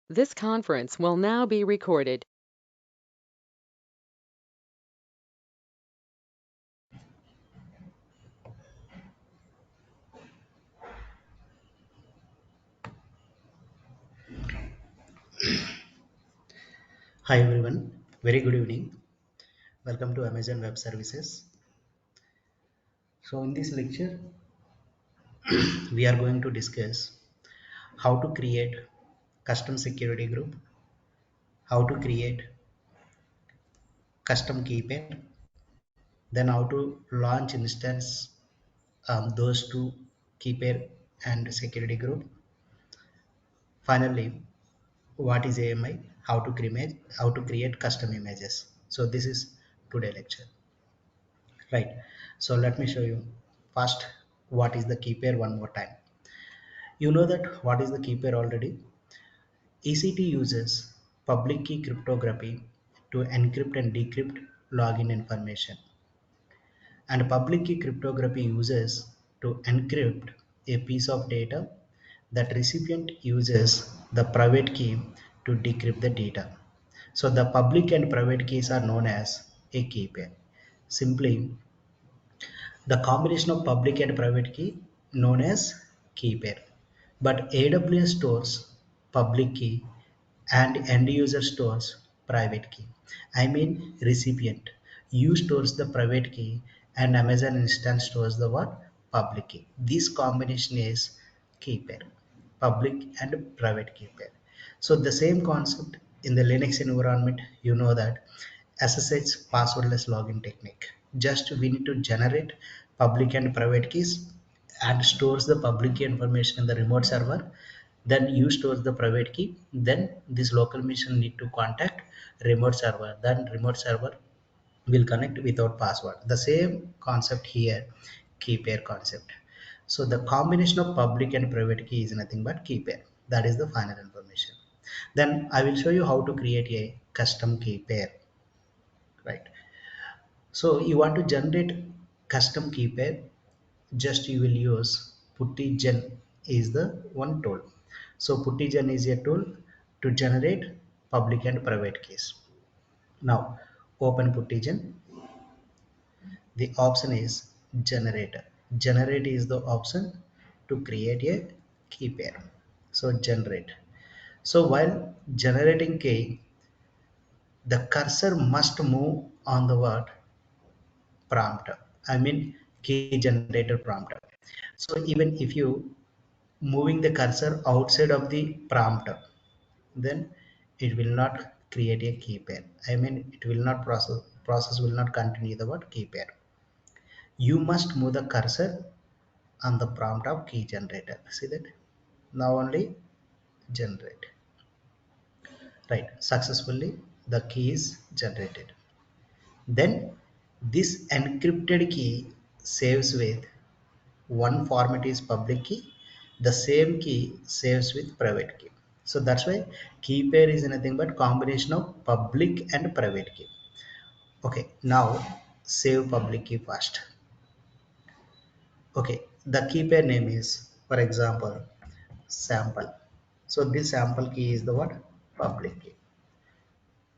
This conference will now be recorded. Hi everyone, very good evening. Welcome to Amazon Web Services. So in this lecture, we are going to discuss how to create custom security group, how to create custom key pair, then how to launch instance those two key pair and security group. Finally, what is AMI, how to create custom images. So this is today lecture. Right. So let me show you first what is the key pair one more time. You know that what is the key pair already. ECT uses public key cryptography to encrypt and decrypt login information, and public key cryptography uses to encrypt a piece of data that recipient uses the private key to decrypt the data. So the public and private keys are known as a key pair. Simply, the combination of public and private key known as key pair. But AWS stores public key and end user stores private key. I mean recipient. You stores the private key and Amazon instance stores the what? Public key. This combination is key pair. Public and private key pair. So the same concept in the Linux environment, you know that SSH passwordless login technique. Just we need to generate public and private keys and stores the public key information in the remote server. Then you store the private key. Then this local machine need to contact remote server. Then remote server will connect without password. The same concept here, key pair concept. So the combination of public and private key is nothing but key pair. That is the final information. Then I will show you how to create a custom key pair, right? So you want to generate custom key pair, just you will use PuttyGen is the one tool. So PuttyGen is a tool to generate public and private keys. Now open PuttyGen. The option is generator. Generate is the option to create a key pair. So generate. So while generating key, the cursor must move on the word prompt. I mean key generator prompt. So even if you moving the cursor outside of the prompt, then it will not create a key pair. I mean it will not process will not continue the word key pair. You must move the cursor on the prompt of key generator. See that? Now only generate. Right. Successfully the key is generated. Then this encrypted key saves with one format is public key, the same key saves with private key. So that's why key pair is nothing but combination of public and private key. Okay, now save public key first. Okay, the key pair name is, for example, sample. So this sample key is the what? Public key.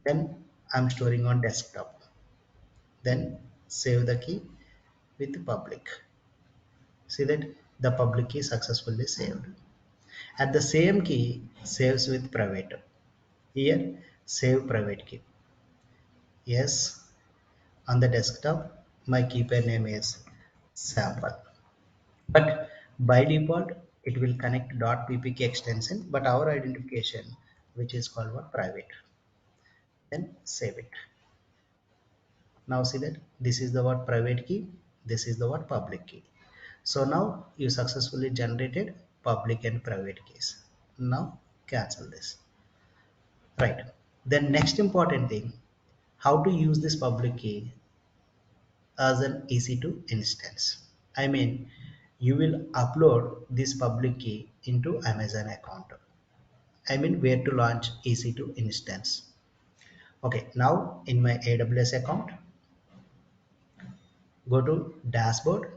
Then I'm storing on desktop. Then save the key with public. See that the public key successfully saved. At the same key saves with private. Here save private key. Yes, on the desktop my key pair name is sample. But by default it will connect .ppk extension, but our identification which is called what? Private. Then save it. Now see that this is the what? Private key, this is the what? Public key. So now you successfully generated public and private keys. Now cancel this. Right. Then next important thing, how to use this public key as an EC2 instance. I mean, you will upload this public key into Amazon account. I mean, where to launch EC2 instance. Okay, now in my AWS account, go to dashboard,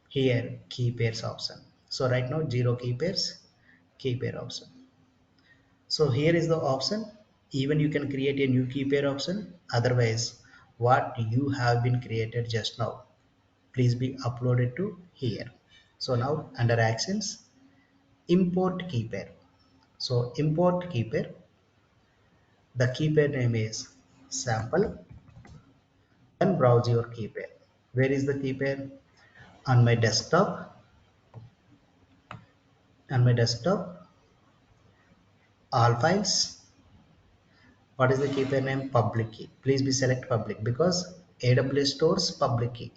here key pairs option. So right now zero key pairs, key pair option. So here is the option. Even you can create a new key pair option. Otherwise, what you have been created just now, please be uploaded to here. So now under actions, import key pair. So import key pair. The key pair name is sample. Then browse your key pair. Where is the key pair? On my desktop. On my desktop, all files. What is the key pair name? Public key. Please be select public because AWS stores public key.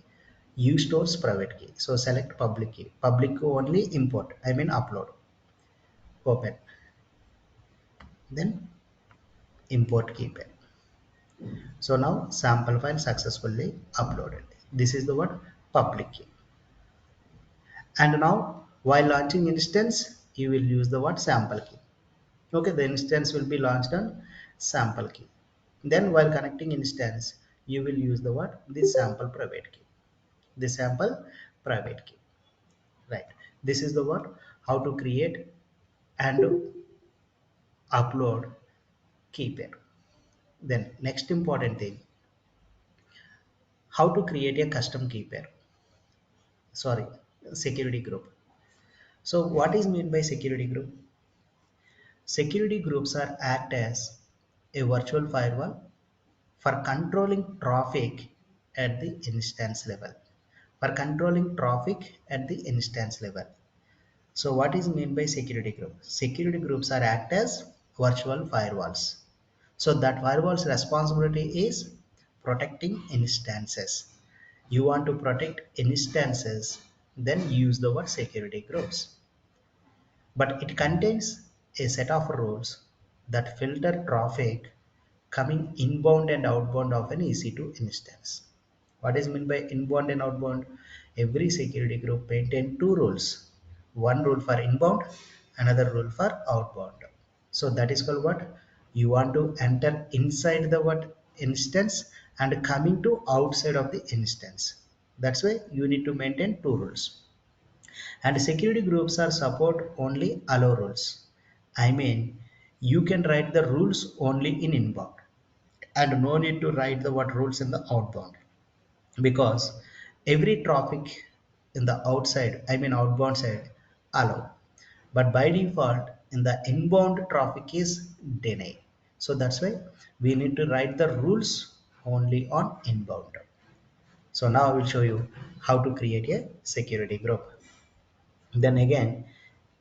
You stores private key. So select public key. Public key only import. I mean upload. Open. Then import key pair. So now sample file successfully uploaded. This is the word public key. And now while launching instance, you will use the word sample key. Okay, the instance will be launched on sample key. Then while connecting instance, you will use the word this sample private key. This sample private key. Right. This is the word how to create and upload key pair. Then next important thing, how to create a custom key pair. Sorry, security group. So what is meant by security group? Security groups are act as a virtual firewall for controlling traffic at the instance level. For controlling traffic at the instance level. So what is meant by security group? Security groups are act as virtual firewalls. So that firewall's responsibility is protecting instances. You want to protect instances, then use the word security groups. But it contains a set of rules that filter traffic coming inbound and outbound of an EC2 instance. What is meant by inbound and outbound? Every security group maintain two rules. One rule for inbound, another rule for outbound. So that is called what? You want to enter inside the what instance and coming to outside of the instance. That's why you need to maintain two rules. And security groups are support only allow rules. I mean, you can write the rules only in inbound and no need to write the what rules in the outbound because every traffic in the outside, I mean outbound side, allow. But by default, in the inbound traffic is denied. So that's why we need to write the rules only on inbound. So now I will show you how to create a security group. Then again,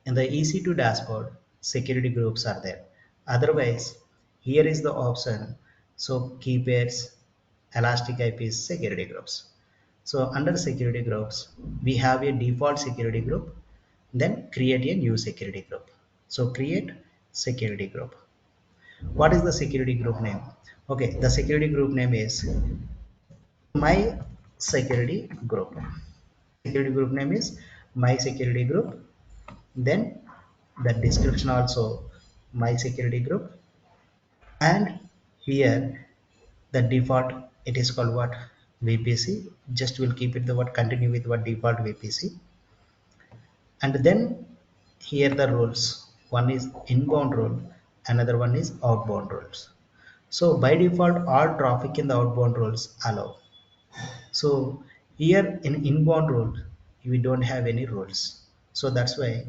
in the EC2 dashboard, security groups are there. Otherwise, here is the option. So key pairs, elastic IPs, security groups. So under security groups, we have a default security group, then create a new security group. So create security group. What is the security group name? Okay, the security group name is my security group. Security group name is my security group. Then the description also my security group, and here the default it is called what VPC. Just will keep it the what continue with what default VPC, and then here the rules. One is inbound rule, another one is outbound rules. So by default, all traffic in the outbound rules allow. So here in inbound rule, we don't have any rules. So that's why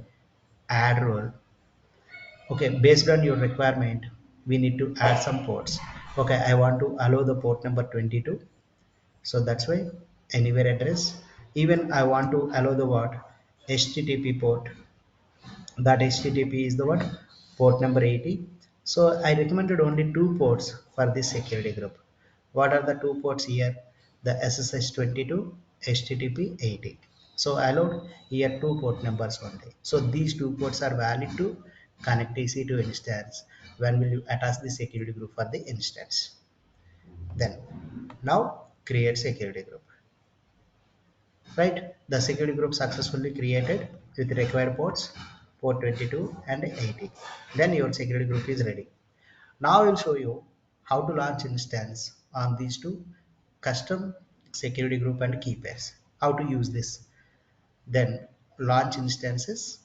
add rule. Okay, based on your requirement, we need to add some ports. Okay, I want to allow the port number 22. So that's why anywhere address. Even I want to allow the what HTTP port. That HTTP is the what port number 80. So I recommended only two ports for this security group. What are the two ports here? The SSH 22, HTTP 80. So I allowed here two port numbers only. So these two ports are valid to connect EC2 instance. When will you attach the security group for the instance? Then now create security group. Right, the security group successfully created with required ports, port 22 and 80. Then your security group is ready. Now I will show you how to launch instance on these two custom security group and key pairs. How to use this. Then launch instances.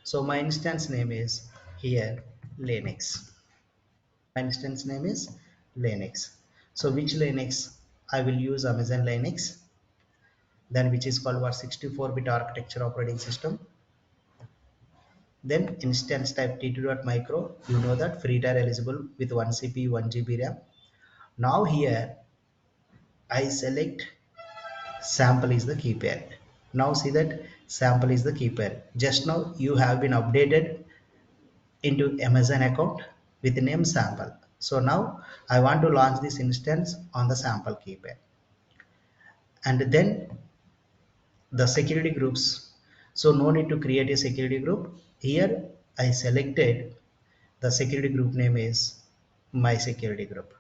So my instance name is here Linux. My instance name is Linux. So which Linux? I will use Amazon Linux, then which is called what 64-bit architecture operating system. Then instance type T2.micro, you know that free tier eligible with 1 CPU, 1 GB RAM. Now here I select sample is the key pair. Now see that sample is the key pair. Just now you have been updated into Amazon account with the name sample. So now I want to launch this instance on the sample key pair. And then the security groups. So no need to create a security group. Here I selected the security group name is my security group.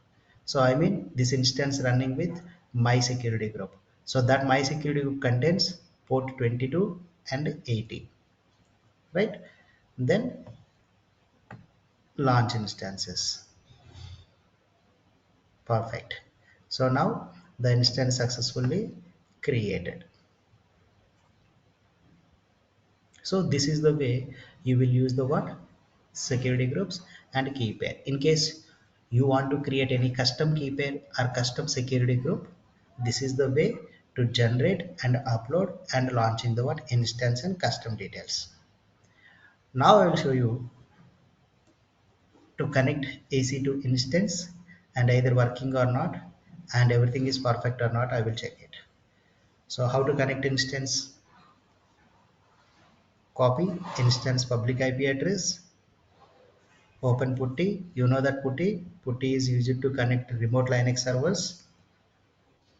So I mean this instance running with my security group. So that my security group contains port 22 and 80, right? Then launch instances. Perfect. So now the instance successfully created. So this is the way you will use the what security groups and key pair. In case you want to create any custom key pair or custom security group, this is the way to generate and upload and launching the what instance and custom details. Now I will show you to connect AC to instance and either working or not and everything is perfect or not. I will check it. So how to connect instance? Copy instance public IP address, open putty. You know that putty is used to connect remote Linux servers.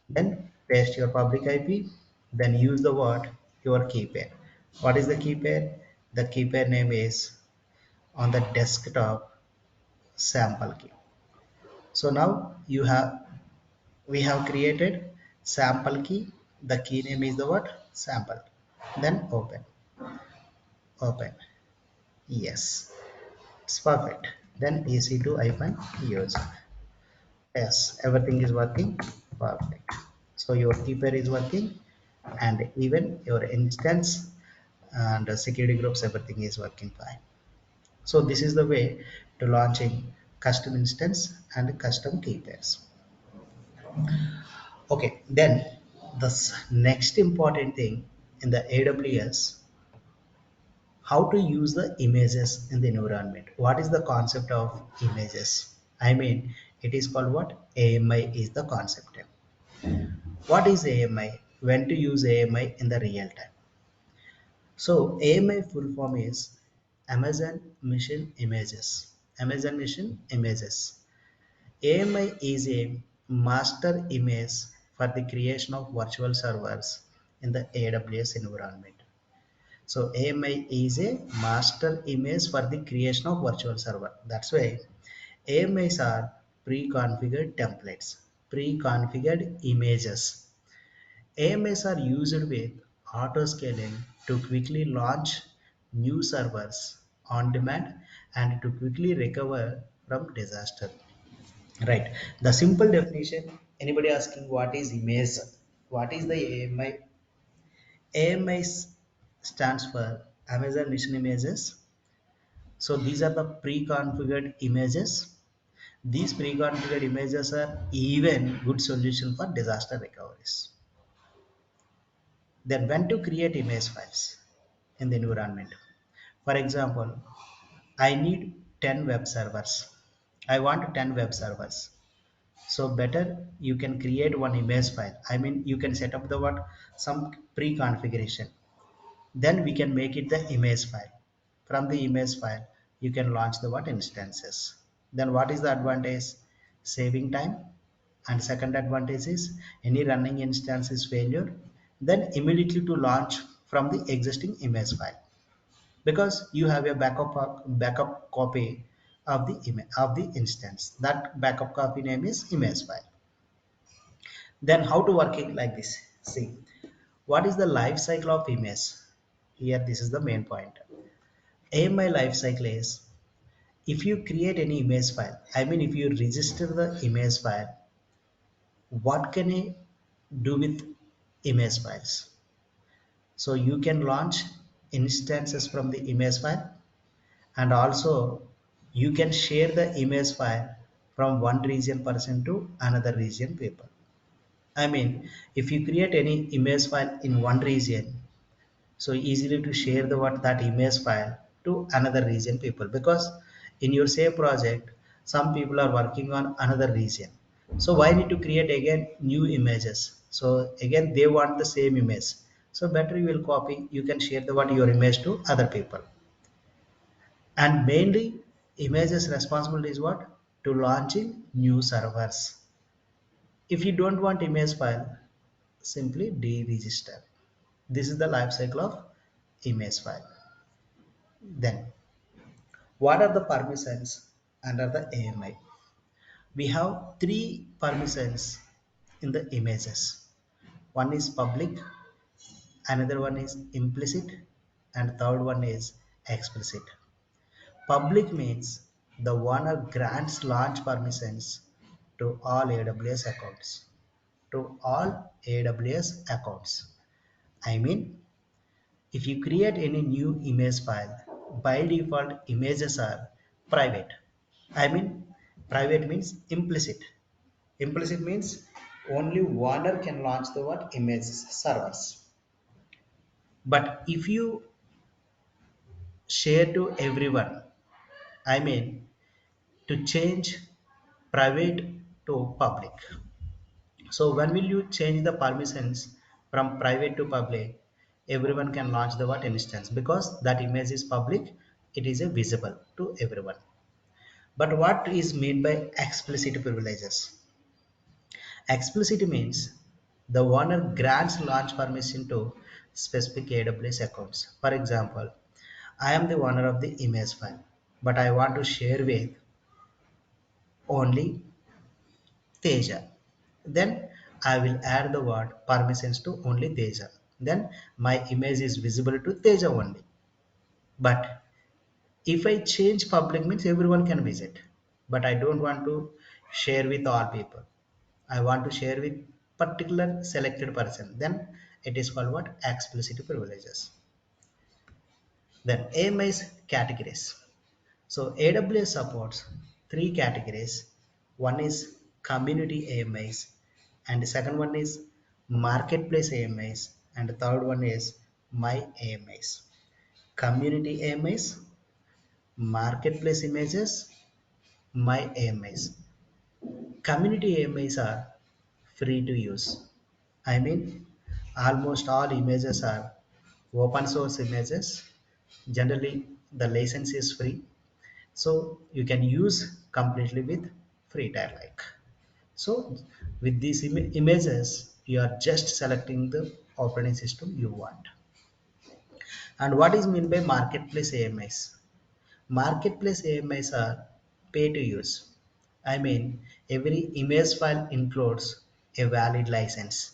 Then paste your public IP. Then use the word your key pair. What is the key pair? The key pair name is on the desktop sample key. So now we have created sample key. The key name is the what sample. Then open. Yes, it's perfect. Then EC2 hyphen use. Yes, everything is working perfect. So your keeper is working and even your instance and the security groups, everything is working fine. So this is the way to launching custom instance and custom key pairs. Okay, then the next important thing in the AWS, how to use the images in the environment. What is the concept of images? I mean, it is called what? AMI is the concept. What is AMI? When to use AMI in the real time? So AMI full form is Amazon Mission Images. Amazon Mission Images. AMI is a master image for the creation of virtual servers in the AWS environment. So AMI is a master image for the creation of virtual server. That's why AMIs are pre-configured templates, pre-configured images. AMS are used with auto-scaling to quickly launch new servers on demand and to quickly recover from disaster. Right. The simple definition, anybody asking what is image? What is the AMI? AMI stands for Amazon Mission Images. So these are the pre-configured images. These pre-configured images are even good solution for disaster recoveries. Then when to create image files in the environment. For example, I need 10 web servers. I want 10 web servers. So better you can create one image file. I mean you can set up the what some pre-configuration. Then we can make it the image file. From the image file, you can launch the what instances. Then what is the advantage? Saving time. And second advantage is any running instance is failure, then immediately to launch from the existing image file because you have a backup copy of the image of the instance. That backup copy name is image file. Then how to work it like this? See, what is the life cycle of image? Here, this is the main point. AMI life cycle is if you create any image file, I mean if you register the image file, what can I do with image files? So you can launch instances from the image file And also you can share the image file from one region person to another region people. I mean, if you create any image file in one region, so easily to share the what that image file to another region people, because in your same project some people are working on another region, so why need to create again new images? So again they want the same image, so better you will copy, you can share the what your image to other people. And mainly images responsibility is what, to launching new servers. If you don't want image file, simply deregister. This is the life cycle of image file. Then what are the permissions under the AMI? We have three permissions in the images. One is public, another one is implicit, and third one is explicit. Public means the owner grants launch permissions to all AWS accounts. To all AWS accounts. I mean, if you create any new image file, by default images are private. I mean, private means implicit. Implicit means only owner can launch the what images servers. But if you share to everyone, I mean to change private to public. So when will you change the permissions from private to public? Everyone can launch the what instance, because that image is public, it is a visible to everyone. But what is meant by explicit privileges? Explicit means the owner grants launch permission to specific AWS accounts. For example, I am the owner of the image file, but I want to share with only Teja. Then I will add the word permissions to only Teja. Then my image is visible to Teja only. But if I change public means everyone can visit. But I don't want to share with all people. I want to share with particular selected person. Then it is called what? Explicit privileges. Then AMI's categories. So AWS supports three categories. One is community AMIs, and the second one is marketplace AMIs, and the third one is my AMIs. Community AMIs, marketplace images, my AMIs. Community AMIs are free to use. I mean, almost all images are open source images. Generally, the license is free, so you can use completely with free tile like. So with these images you are just selecting the operating system you want. And what is meant by marketplace AMIs? Marketplace AMIs are pay to use. I mean, every image file includes a valid license,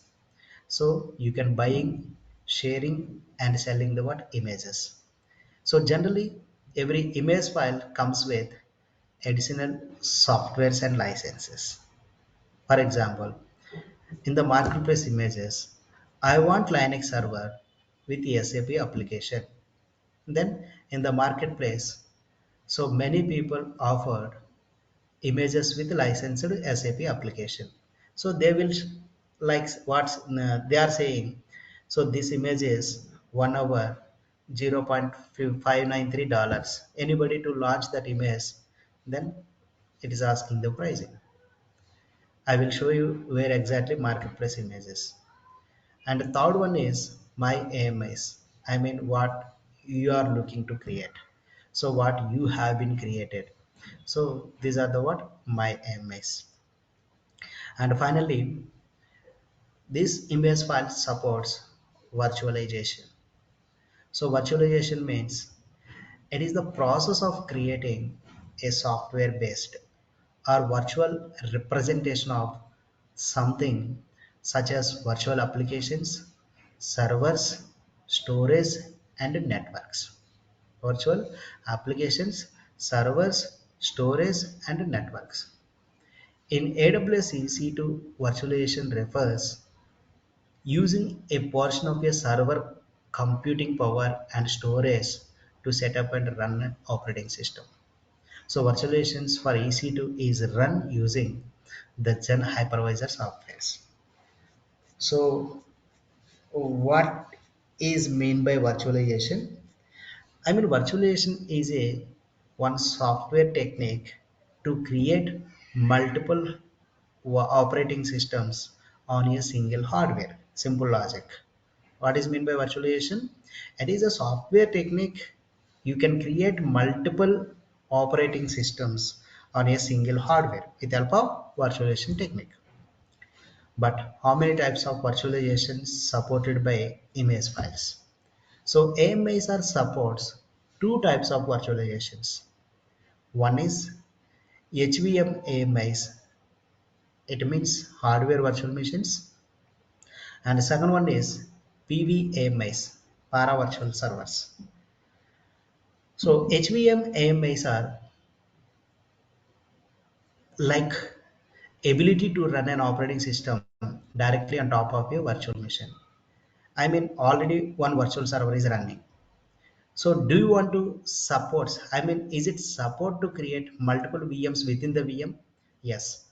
so you can buying, sharing and selling the what images. So generally every image file comes with additional softwares and licenses. For example, in the marketplace images, I want Linux server with the SAP application. Then in the marketplace, so many people offered images with licensed SAP application. So they will like what they are saying. So this image is 1 hour $0.593. Anybody to launch that image, then it is asking the pricing. I will show you where exactly marketplace images. And the third one is my AMIs. I mean what you are looking to create. So what you have been created. So these are the what my AMIs. And finally, this image file supports virtualization. So virtualization means it is the process of creating a software based or virtual representation of something, such as virtual applications, servers, storage, and networks. Virtual applications, servers, storage, and networks. In AWS EC2, virtualization refers using a portion of a server computing power and storage to set up and run an operating system. So virtualizations for EC2 is run using the Xen hypervisor softwares. So what is mean by virtualization? I mean, virtualization is a one software technique to create multiple operating systems on a single hardware. Simple logic. What is mean by virtualization? It is a software technique. You can create multiple operating systems on a single hardware with help of virtualization technique. But how many types of virtualization supported by image files? So AMIs are supports two types of virtualizations. One is HVM AMIs, it means hardware virtual machines, and the second one is PVAMIs, para virtual servers. So HVM AMIs are like ability to run an operating system directly on top of a virtual machine. I mean already one virtual server is running. So do you want to support, I mean, is it support to create multiple VMs within the VM? Yes.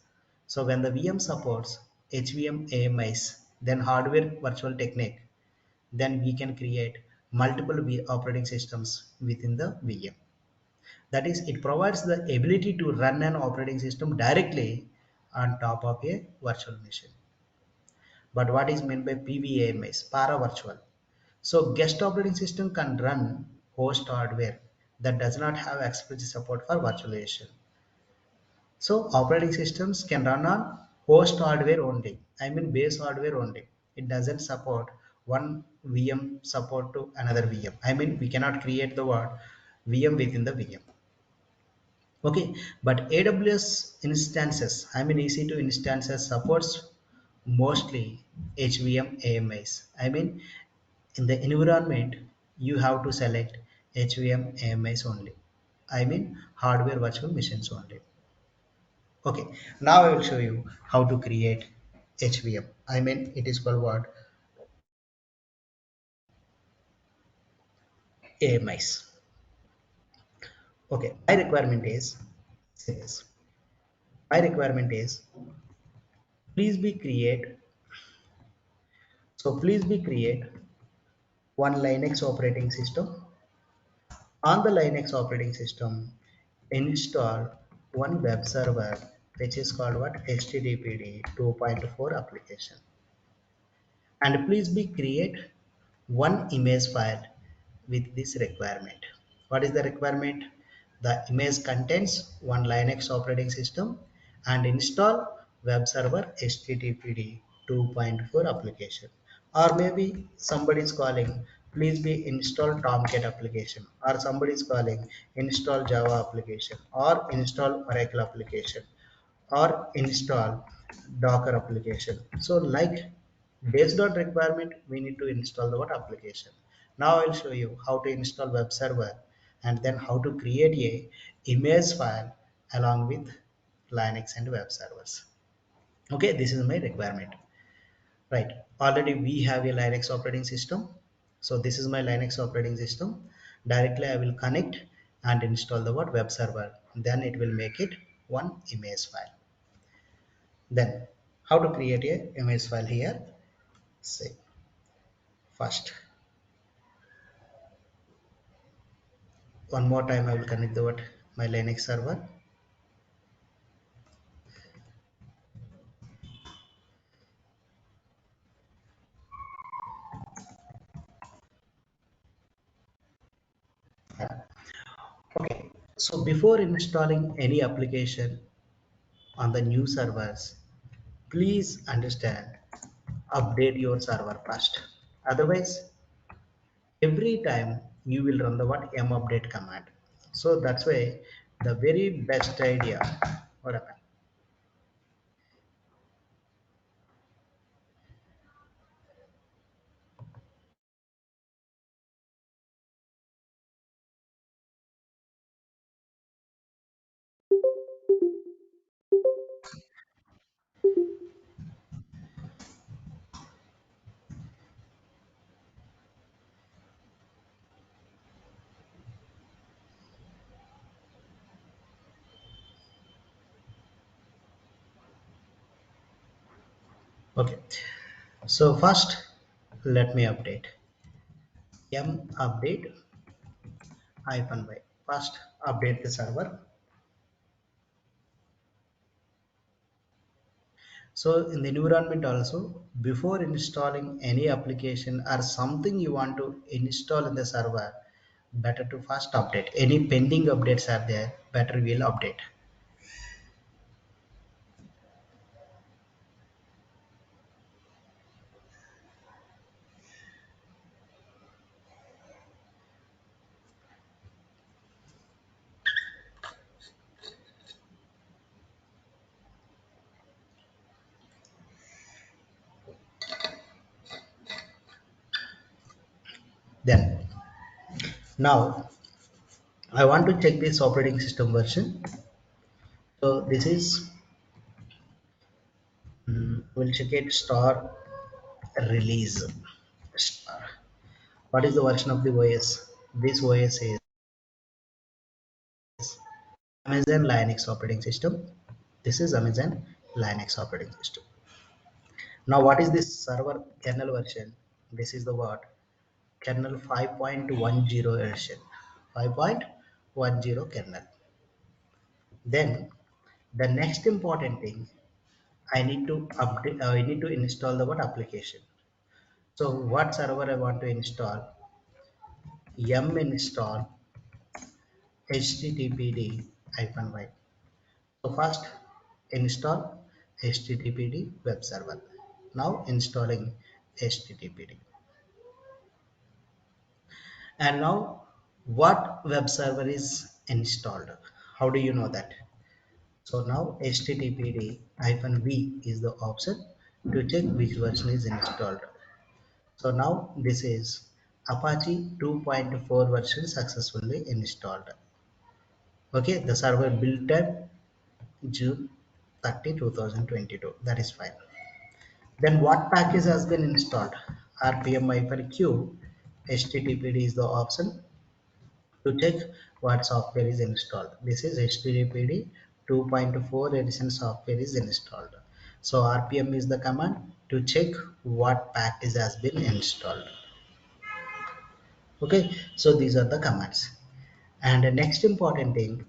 So when the VM supports HVM AMIs, then hardware virtual technique, then we can create multiple operating systems within the VM. That is, it provides the ability to run an operating system directly on top of a virtual machine. But what is meant by PVAMS, para virtual? So guest operating system can run host hardware that does not have explicit support for virtualization. So operating systems can run on host hardware only. I mean base hardware only. It doesn't support one VM support to another VM. I mean we cannot create the word VM within the VM. Okay, but AWS instances, I mean EC2 instances supports mostly HVM AMIs. I mean in the environment you have to select HVM AMIs only. I mean hardware virtual machines only. Okay, now I will show you how to create HVM. I mean it is called what? AMIs. Okay, my requirement is this. My requirement is please be create. So please be create one Linux operating system. On the Linux operating system, install one web server which is called what HTTPD 2.4 application. And please be create one image file with this requirement. What is the requirement? The image contains one Linux operating system and install web server HTTPD 2.4 application. Or maybe somebody is calling, please be install Tomcat application, or somebody is calling install Java application, or install Oracle application, or install Docker application. So like based on requirement, we need to install the what application. Now I'll show you how to install web server and then how to create a image file along with Linux and web servers. Okay, this is my requirement. Right. Already we have a Linux operating system. So this is my Linux operating system. Directly I will connect and install the what web server. Then it will make it one image file. Then how to create a image file here? Say first. One more time I will connect the what my Linux server. Okay. So before installing any application on the new servers, please understand update your server first. Otherwise, every time you will run the what m update command. So that's why the very best idea. What happened? Okay, so first let me update m update hyphen y. First update the server. So in the environment also, before installing any application or something you want to install in the server, better to first update. Any pending updates are there, better we'll update. Then now I want to check this operating system version. So this is we'll check it star release. Star. What is the version of the OS? This OS is Amazon Linux operating system. This is Amazon Linux operating system. Now, what is this server kernel version? This is the what? Kernel 5.10 version. 5.10 kernel. Then the next important thing, I need to update. I need to install the what application. So what server I want to install? Yum install httpd -y. So first install httpd web server. Now installing httpd. And now what web server is installed? How do you know that? So now httpd -v is the option to check which version is installed. So now this is Apache 2.4 version successfully installed. Okay, the server built at June 30, 2022. That is fine. Then what package has been installed? RPM-Q HTTPD is the option to check what software is installed. This is HTTPD 2.4 edition software is installed. So RPM is the command to check what package has been installed. Okay, so these are the commands. And the next important thing,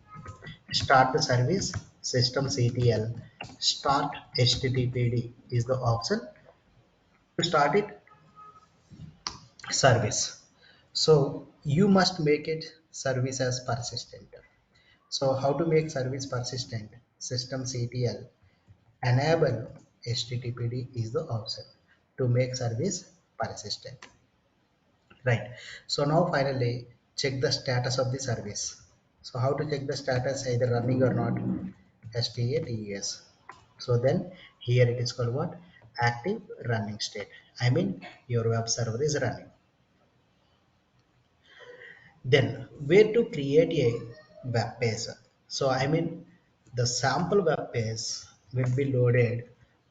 start the service systemctl start HTTPD is the option to start it service. So you must make it service as persistent. So how to make service persistent? Systemctl enable HTTPD is the option to make service persistent. Right. So now finally check the status of the service. So how to check the status either running or not? STATUS. So then here it is called what? Active running state. I mean your web server is running. Then where to create a web page? So I mean the sample web page will be loaded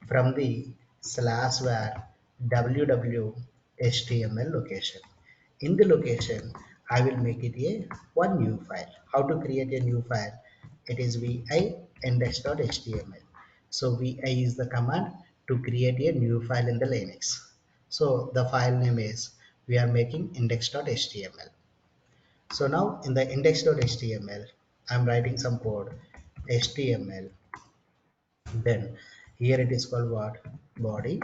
from the slash var www.html location. In the location, I will make it a one new file. How to create a new file? It is vi index.html. So vi is the command to create a new file in the Linux. So the file name is we are making index.html. So now in the index.html, I'm writing some code HTML. Then here it is called what? Body.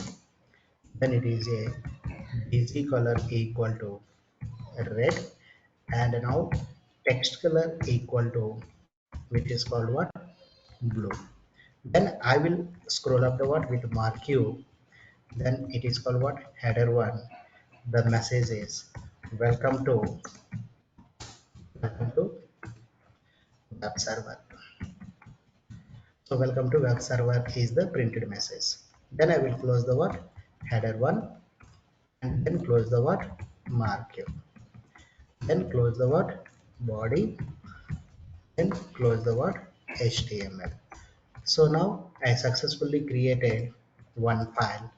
Then it is a bg color equal to red, and now text color equal to which is called what? Blue. Then I will scroll up the what with mark Q. Then it is called what? Header one. The message is welcome to web server. So welcome to web server is the printed message. Then I will close the what? Header one, and then close the what? Mark Q. Then close the what? Body, then close the what? HTML. So now I successfully created one file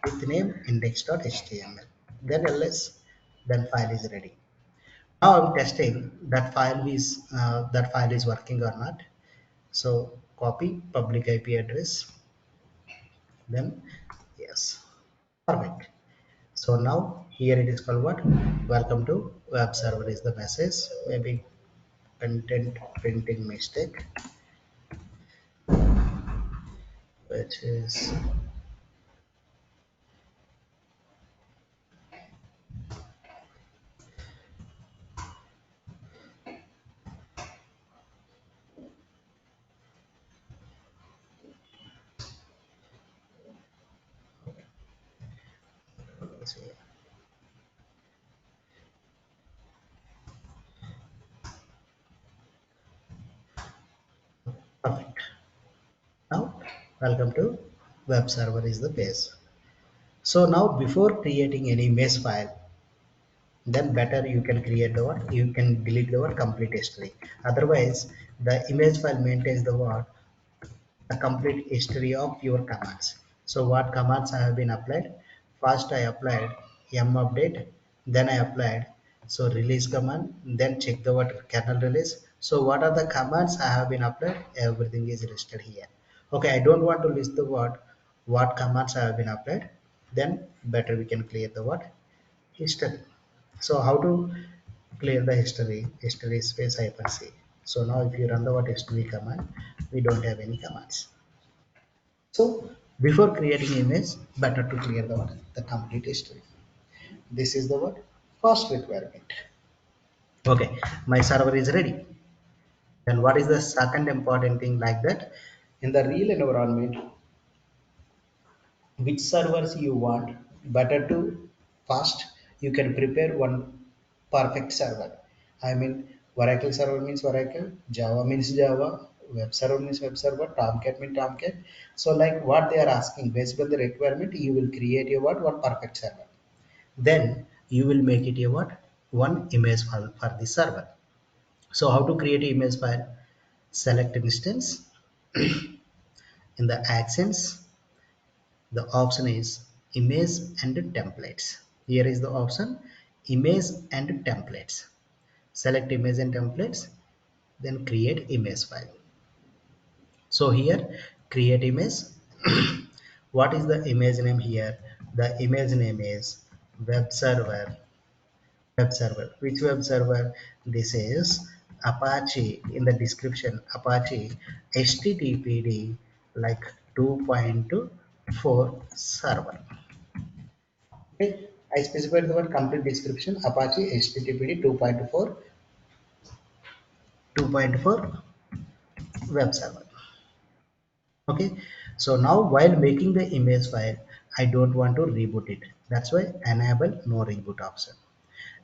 with name index.html. Then ls, then file is ready. Now I'm testing that file is working or not. So copy public IP address, then Yes, perfect. So now here it is called what? Welcome to web server is the message. Maybe content printing mistake, which is let's see, perfect. Now welcome to web server is the page. So now before creating any mesh file, then better you can create the what? You can delete the what? Complete history. Otherwise, the image file maintains the what? A complete history of your commands. So what commands I have been applied? First I applied m update, then I applied so release command, then check the what kernel release. So what are the commands I have been applied? Everything is listed here. Okay, I don't want to list the what commands I have been applied. Then better we can clear the what history. So how to clear the history? History space hyphen c. So now if you run the what history command, we don't have any commands. So before creating image, better to clear the what? The complete history. This is the what? First requirement. Okay, my server is ready. Then what is the second important thing like that? In the real environment, which servers you want, better to first you can prepare one perfect server. I mean, Oracle server means Oracle, Java means Java, web server means web server, Tomcat means Tomcat. So like what they are asking based on the requirement, you will create a what one perfect server. Then you will make it a what one image file for the server. So how to create an image file? Select instance. In the actions, the option is image and templates. Here is the option image and templates. Select image and templates, then create image file. So here create image. What is the image name here? The image name is web server. Web server, which web server? This is Apache. In the description, Apache httpd like 2.4 server. Okay, I specified the word complete description Apache HTTPD 2.4 web server. Okay, so now while making the image file, I don't want to reboot it. That's why enable no reboot option.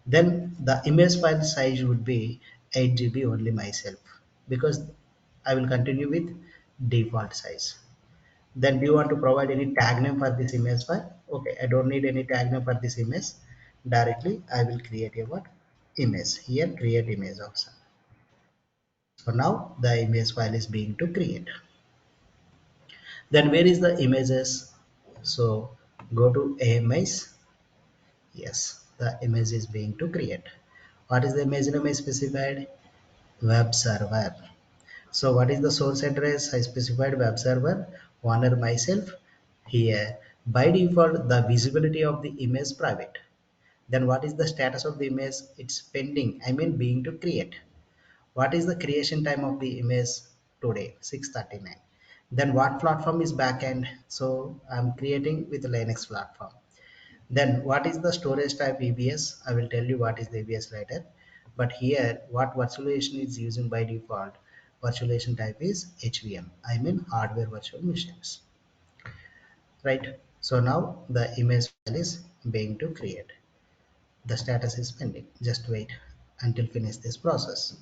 Then the image file size would be 8 GB only myself because I will continue with default size. Then do you want to provide any tag name for this image file? Okay, I don't need any tag name for this image. Directly I will create a what? Image. Here create image option. So now the image file is being to create. Then where is the images? So go to AMIs. Yes, the image is being to create. What is the image name I specified? Web server. So what is the source address? I specified web server, owner myself. Here, by default, the visibility of the image private. Then what is the status of the image? It's pending, I mean being to create. What is the creation time of the image? Today, 6:39. Then what platform is backend? So I'm creating with Linux platform. Then what is the storage type EBS? I will tell you what is the EBS later. But here what virtualization is using by default, virtualization type is HVM. I mean hardware virtual machines. Right. So now the image file is being to create. The status is pending. Just wait until finish this process.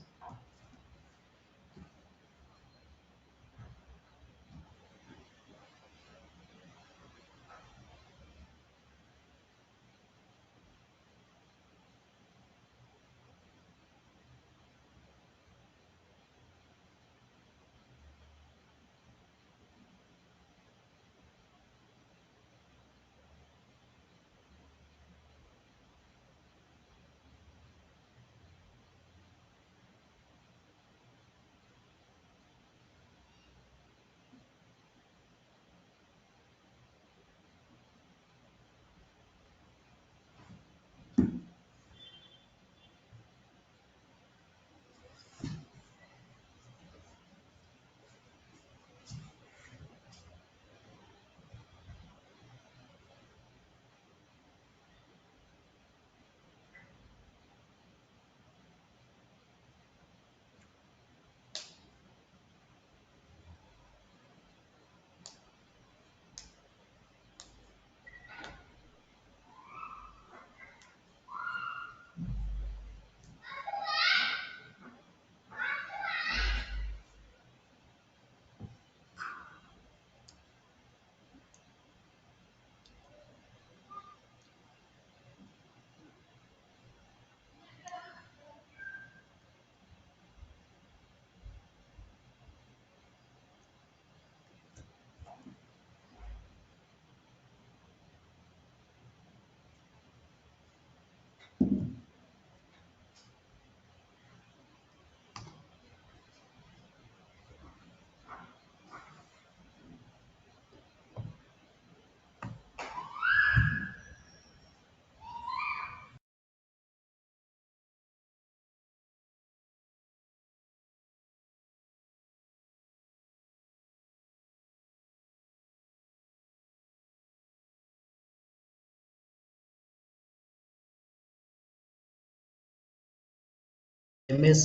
image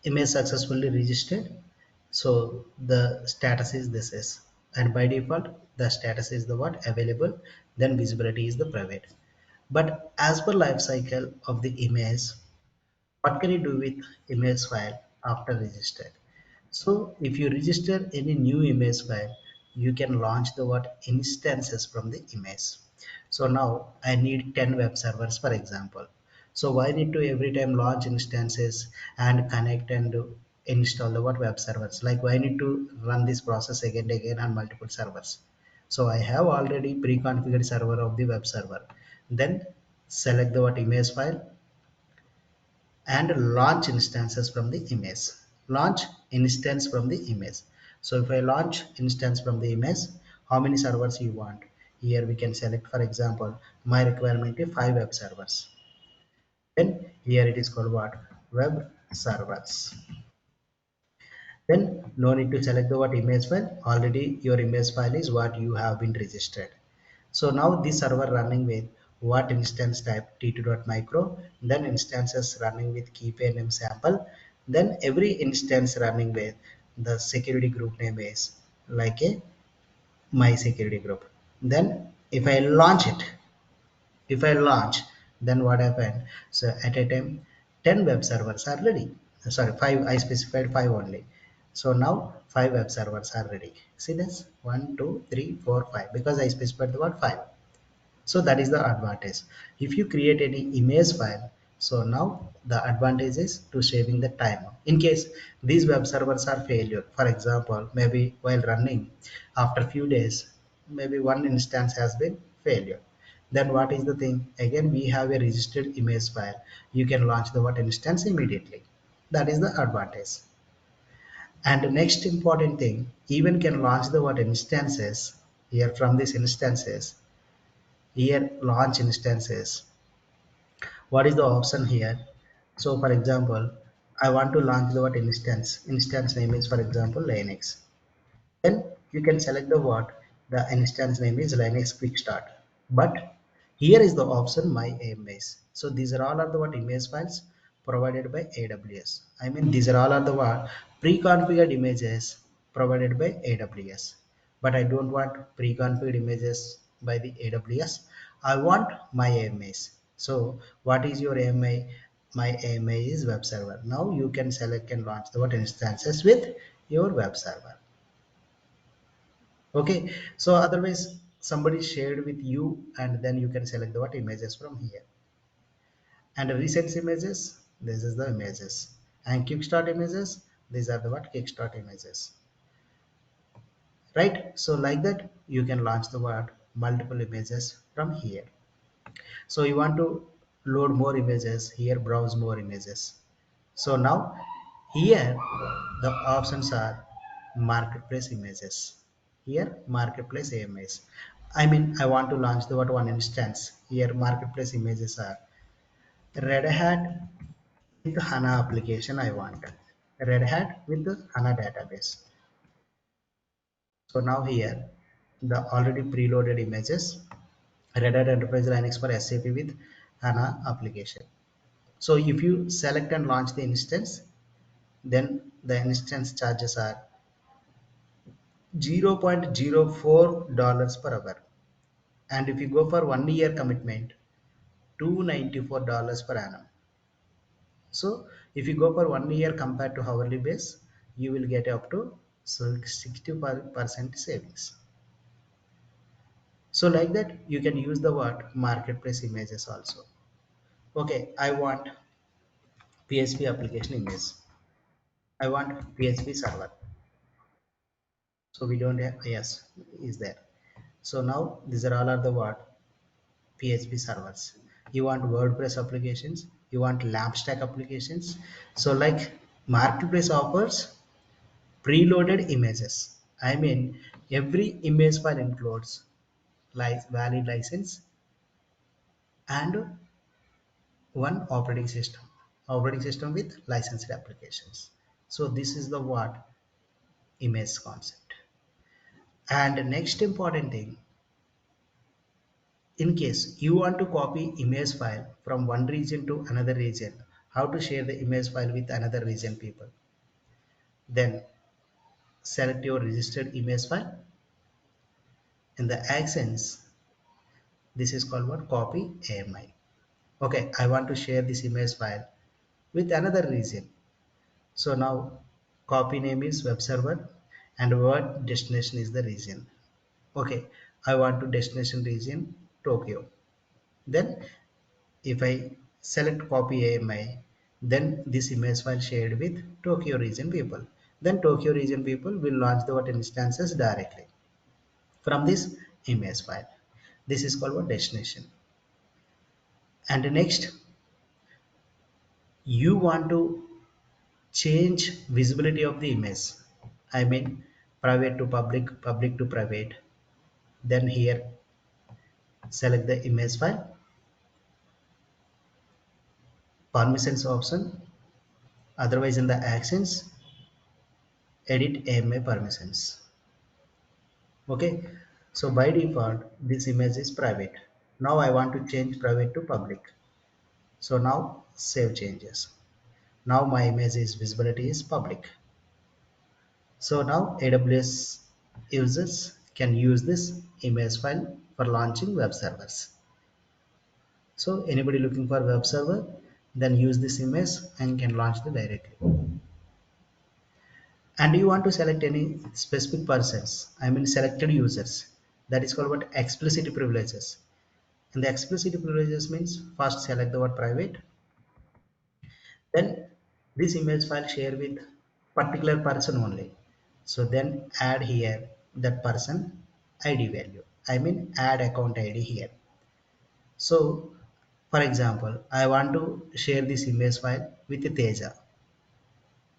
image successfully registered. So the status is this is, and by default the status is the what available, then visibility is the private. But as per life cycle of the image, what can you do with image file after registered? So if you register any new image file, you can launch the what instances from the image. So now I need 10 web servers, for example. So why need to every time launch instances and connect and install the what web servers? Like why need to run this process again and again on multiple servers? So I have already pre-configured server of the web server. Then select the what image file and launch instances from the image. Launch instance from the image. So if I launch instance from the image, how many servers you want? Here we can select, for example, my requirement is 5 web servers. Then here it is called what? Web servers. Then no need to select the what image file. Already your image file is what you have been registered. So now this server running with what instance type t2.micro, then instances running with key pair name sample, then every instance running with the security group name is like a my security group. Then if I launch it, if I launch, then what happened? So at a time, 10 web servers are ready. Sorry, 5, I specified 5 only. So now 5 web servers are ready. See this? 1, 2, 3, 4, 5. Because I specified the word 5. So that is the advantage. If you create any image file, so now the advantage is to saving the time. In case these web servers are failure, for example, maybe while running after few days, maybe one instance has been failure. Then what is the thing? Again, we have a registered image file. You can launch the what instance immediately. That is the advantage. And the next important thing, even can launch the what instances here from these instances. Here launch instances, what is the option here? So for example, I want to launch the what instance name is for example Linux. Then you can select the what, the instance name is Linux quick start. But here is the option my image. So these are all are the what image files provided by AWS. I mean these are all are the what pre-configured images provided by AWS. But I don't want pre-configured images by the AWS. I want my image. So what is your AMI? My AMI is web server. Now you can select and launch the what instances with your web server. Okay, so otherwise somebody shared with you and then you can select the what images from here. And recent images, this is the images. And kickstart images, these are the what kickstart images. Right? So like that you can launch the what multiple images from here. So you want to load more images, here browse more images. So now here the options are marketplace images. Here marketplace AMIs. I mean I want to launch the what one instance. Here marketplace images are Red Hat with HANA application I want. Red Hat with the HANA database. So now here the already preloaded images Red Hat Enterprise Linux for SAP with HANA application. So if you select and launch the instance, then the instance charges are $0.04 per hour. And if you go for 1 year commitment, $294 per annum. So if you go for 1 year compared to hourly base, you will get up to 60% savings. So like that, you can use the word marketplace images also. Okay, I want PHP application image. I want PHP server. So we don't have, yes, is there. So now these are all are the what? PHP servers. you want WordPress applications, you want Lampstack applications. So like marketplace offers preloaded images. I mean, every image file includes valid license and one operating system with licensed applications. So this is the what image concept. And next important thing, in case you want to copy image file from one region to another region, how to share the image file with another region people? Then select your registered image file. In the actions, this is called what? Copy AMI. Okay, I want to share this image file with another region. So now copy name is web server and what destination is the region. Okay, I want to destination region Tokyo. Then if I select copy AMI, then this image file shared with Tokyo region people. Then Tokyo region people will launch the what instances directly from this image file. This is called what destination. And next, you want to change visibility of the image. I mean private to public, public to private. Then here select the image file, permissions option, otherwise in the actions, edit AMI permissions. Okay, so by default this image is private. Now I want to change private to public. So now save changes. Now my image is visibility is public. So now AWS users can use this image file for launching web servers. So anybody looking for web server, then use this image and can launch the directly. And you want to select any specific persons, I mean selected users. That is called what explicit privileges. And the explicit privileges means first select the word private, then this image file share with particular person only. So then add here that person ID value. I mean add account ID here. So for example, I want to share this image file with Teja.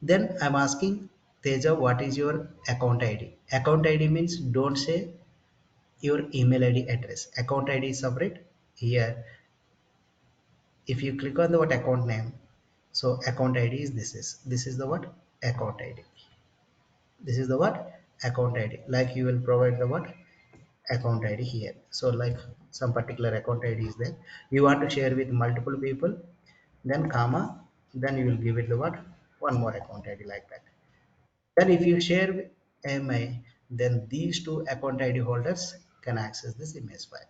Then I'm asking Teja, what is your account ID? Account ID means don't say your email ID address. Account ID is separate. Here, if you click on the what account name, so account ID is this is the what account ID. This is the what account ID. Like you will provide the what account ID here. So like some particular account ID is there. You want to share with multiple people, then comma, then you will give it the what one more account ID like that. Then if you share with AMI, then these two account ID holders can access this image file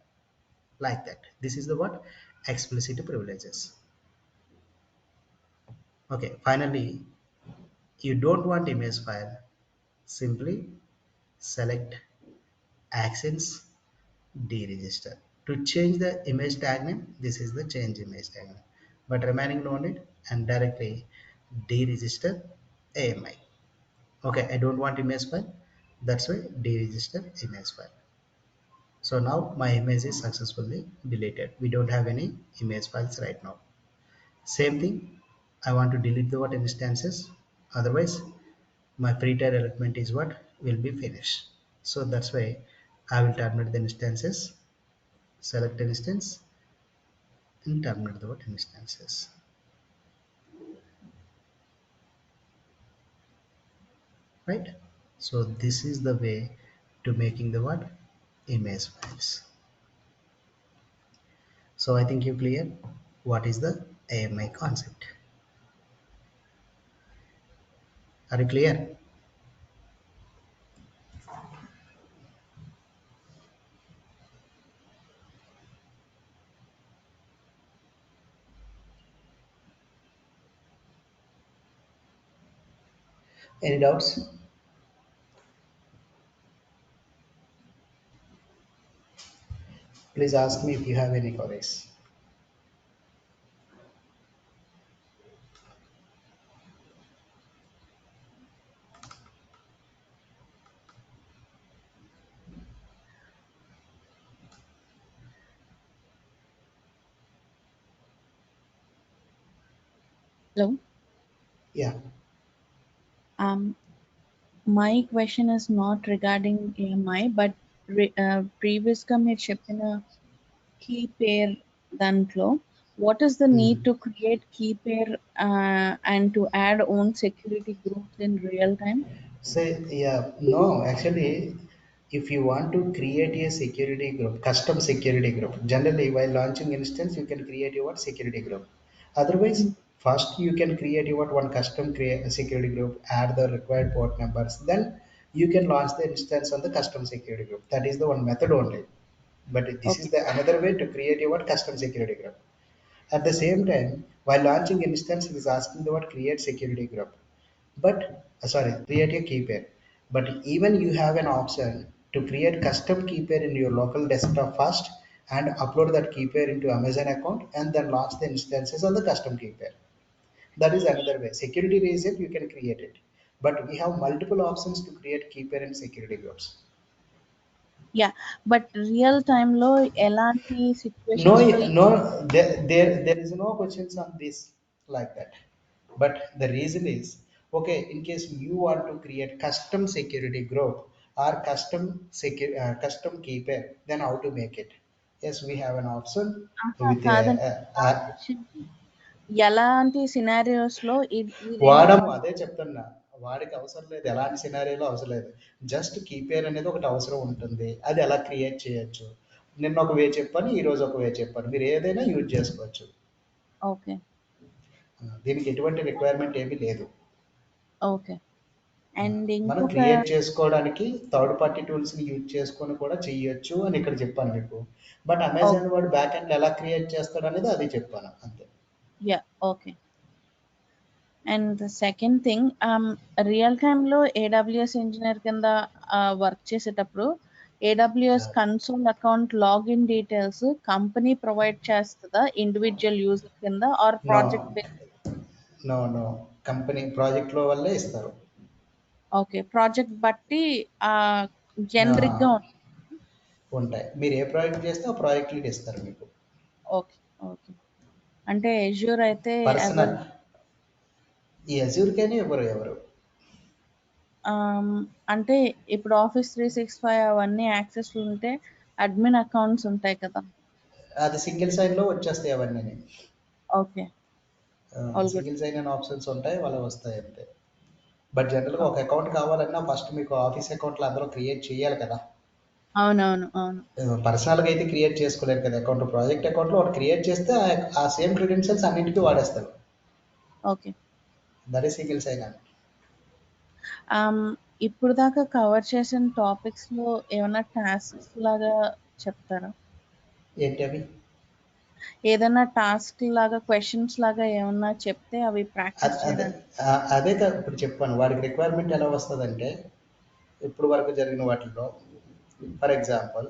like that. This is the what explicit privileges. Okay, finally, you don't want image file. Simply select actions deregister. To change the image tag name, this is the change image tag name. But remaining no need and directly deregister AMI. Okay, I don't want image file. That's why deregister image file. So now my image is successfully deleted. We don't have any image files right now. Same thing, I want to delete the what instances. Otherwise, my free tier element is what will be finished. So that's why I will terminate the instances, select an instance and terminate the what instances. Right? So this is the way to making the what image files. So I think you clear what is the AMI concept. Are you clear? Any doubts? Please ask me if you have any queries. Hello. Yeah. Um, my question is not regarding AMI, but previously మీరు చెప్పిన key pair దాంట్లో what is the need Hmm. to create key pair and to add own security groups in real time? Say, yeah, no, actually, if you want to create a security group, custom security group, generally while launching instance, you can create your security group. Otherwise, Mm. first you can create your one custom create security group, add the required port numbers, then you can launch the instance on the custom security group. That is the one method only. But this is Okay. the another way to create your custom security group. At the same time, while launching instance, it is asking the word create security group. But sorry, create a key pair. But even you have an option to create custom key pair in your local desktop first and upload that key pair into Amazon account and then launch the instances on the custom key pair. That is another way. Security reason you can create it. But we have multiple options to create key pair and security groups. Yeah, but real time లో ఎలాంటి No, situations లో no, there is no questions on this like that. But the reason is, okay, in case you want to create custom security group or custom key pair, then how to make it? Yes, we have an option with కాదండి నా question ఎలాంటి scenarios లో ఈ రెండు వాడము అదే చెప్తున్నా. వాడికి అవసరం లేదు, ఎలాంటి సినారియోలో అవసరం లేదు. జస్ట్ కీపేర్ అనేది ఒకటి అవసరం ఉంటుంది, అది ఎలా క్రియేట్ చేయొచ్చు. నిన్న ఒక వే చెప్పాను, ఈ రోజు ఒక వే చెప్పాను, మీరు ఏదైనా యూజ్ చేసుకోవచ్చు. ఓకే దీనికి ఎటువంటి రిక్వైర్మెంట్ ఏమీ లేదు. ఓకే అండ్ మనం ఇంకొక క్రియేట్ చేసుకోవడానికి థర్డ్ పార్టీ టూల్స్ని యూజ్ చేసుకొని కూడా చేయొచ్చు అని ఇక్కడ చెప్పాను మీకు. బట్ అమెజాన్ వాడు బ్యాక్ ఎండ్ ఎలా క్రియేట్ చేస్తాడు అనేది అది చెప్పాను అంతే. Yeah okay and the second thing real టైంలో ఏడబ్ల్యూఎస్ ఇంజనీర్ కింద వర్క్ చేసేటప్పుడు AWS console account login details company provide చేస్తుందా ఇండివిజువల్ యూజర్ కింద or no, project based? No, company ప్రాజెక్ట్లో వల్లే ఇస్తారు. ఓకే ప్రాజెక్ట్ బట్టి ఆ, జనరిక్గా ఉంటాయి. మీరు ఏ ప్రాజెక్ట్ చేస్తే ఆ ప్రాజెక్ట్ లీడ్ ఇస్తారు మీకు. ఓకే ఓకే అంటే ఎజ్యూర్ అయితే ఎవరి పర్సనల్ ఈ అజ్యూర్కైనా ఎవరు అంటే ఇప్పుడు ఆఫీస్ 365 అవన్నీ యాక్సెస్లు ఉంటే అడ్మిన్ అకౌంట్స్ ఉంటాయి కదా. అది సింగిల్ సైన్లో వచ్చేస్తాయి అవన్నీ. Okay all good. Single sign అనే ఆప్షన్స్ ఉంటాయి, వాళ్ళకి వస్తాయి అంతే. బట్ జనరల్గా ఒక అకౌంట్ కావాలన్నా ఫస్ట్ మీకు ఆఫీస్ అకౌంట్లు అందులో క్రియేట్ చేయాలి కదా. అవునవును అవును పర్సనల్గా అయితే క్రియేట్ చేసుకోలేరు కదా అకౌంట్. ప్రాజెక్ట్ అకౌంట్లో ఒకటి క్రియేట్ చేస్తే ఆ సేమ్ క్రెడెన్షియల్స్ అన్నింటికీ వాడేస్తారు. Okay that is single sign అని. ఇప్పుడు దాకా కవర్ చేసిన టాపిక్స్ లో ఏమైనా టాస్క్స్ లాగా చెప్తారా? ఏంటి అవి? ఏదైనా టాస్క్ లాగా క్వశ్చన్స్ లాగా ఏమన్నా చెప్తే అవి ప్రాక్టీస్ అదే చేయడానికి. అదే కాదు ఇప్పుడు చెప్పాను. వాడికి రిక్వైర్మెంట్ ఎలా వస్తుందంటే ఇప్పుడు వరకు జరిగిన వాటిల్లో ఫర్ ఎగ్జాంపుల్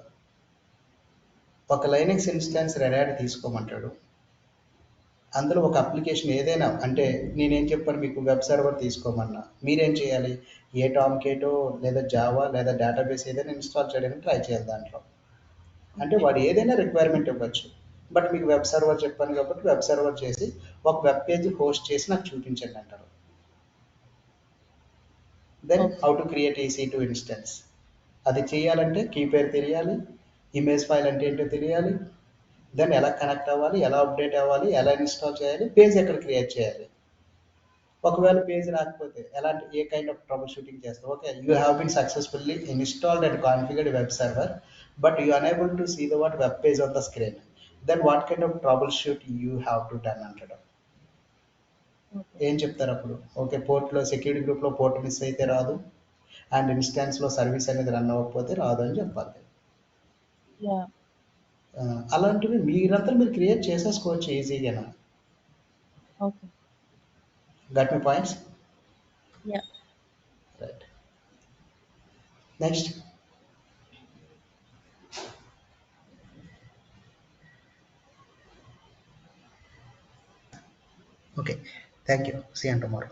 ఒక లైనక్స్ ఇన్స్టాన్స్ రెడ్ హ్యాట్ తీసుకోమంటాడు. అందులో ఒక అప్లికేషన్ ఏదైనా అంటే నేనేం చెప్పాను మీకు, వెబ్ సర్వర్ తీసుకోమన్నా మీరేం చేయాలి? ఏ టామ్ కేటో లేదా జావా లేదా డేటాబేస్ ఏదైనా ఇన్స్టాల్ చేయడానికి ట్రై చేయాలి దాంట్లో. అంటే ఓకే వాడు ఏదైనా రిక్వైర్మెంట్ ఇవ్వచ్చు. బట్ మీకు వెబ్ సర్వర్ చెప్పాను కాబట్టి వెబ్ సర్వర్ చేసి ఒక వెబ్ పేజ్ హోస్ట్ చేసి నాకు చూపించండి అంటారు. Then okay how to create EC2 instance. అది చేయాలంటే కీ పేరు తెలియాలి, ఇమేజ్ ఫైల్ అంటే ఏంటో తెలియాలి, దెన్ ఎలా కనెక్ట్ అవ్వాలి, ఎలా అప్డేట్ అవ్వాలి, ఎలా ఇన్స్టాల్ చేయాలి, పేజ్ ఎక్కడ క్రియేట్ చేయాలి. ఒకవేళ పేజ్ రాకపోతే ఎలాంటి a kind of trouble shooting చేస్తాం. Okay, you have been successfully installed and configured web server but you unable to see the what web page on the screen. Then what kind of trouble shoot you have to done అంటాడు. Okay ఏం చెప్తారు అప్పుడు? Okay, పోర్ట్లో security గ్రూప్లో port miss అయితే రాదు and ఇన్స్టాన్స్లో service అనేది రన్ అవ్వకపోతే రాదు అని చెప్పాలి. యా అలాంటివి మీరంతా మీరు క్రియేట్ చేసేసుకోవచ్చు ఈజీగా. Okay got me points? Yeah right. Next. Okay, thank you. See you tomorrow.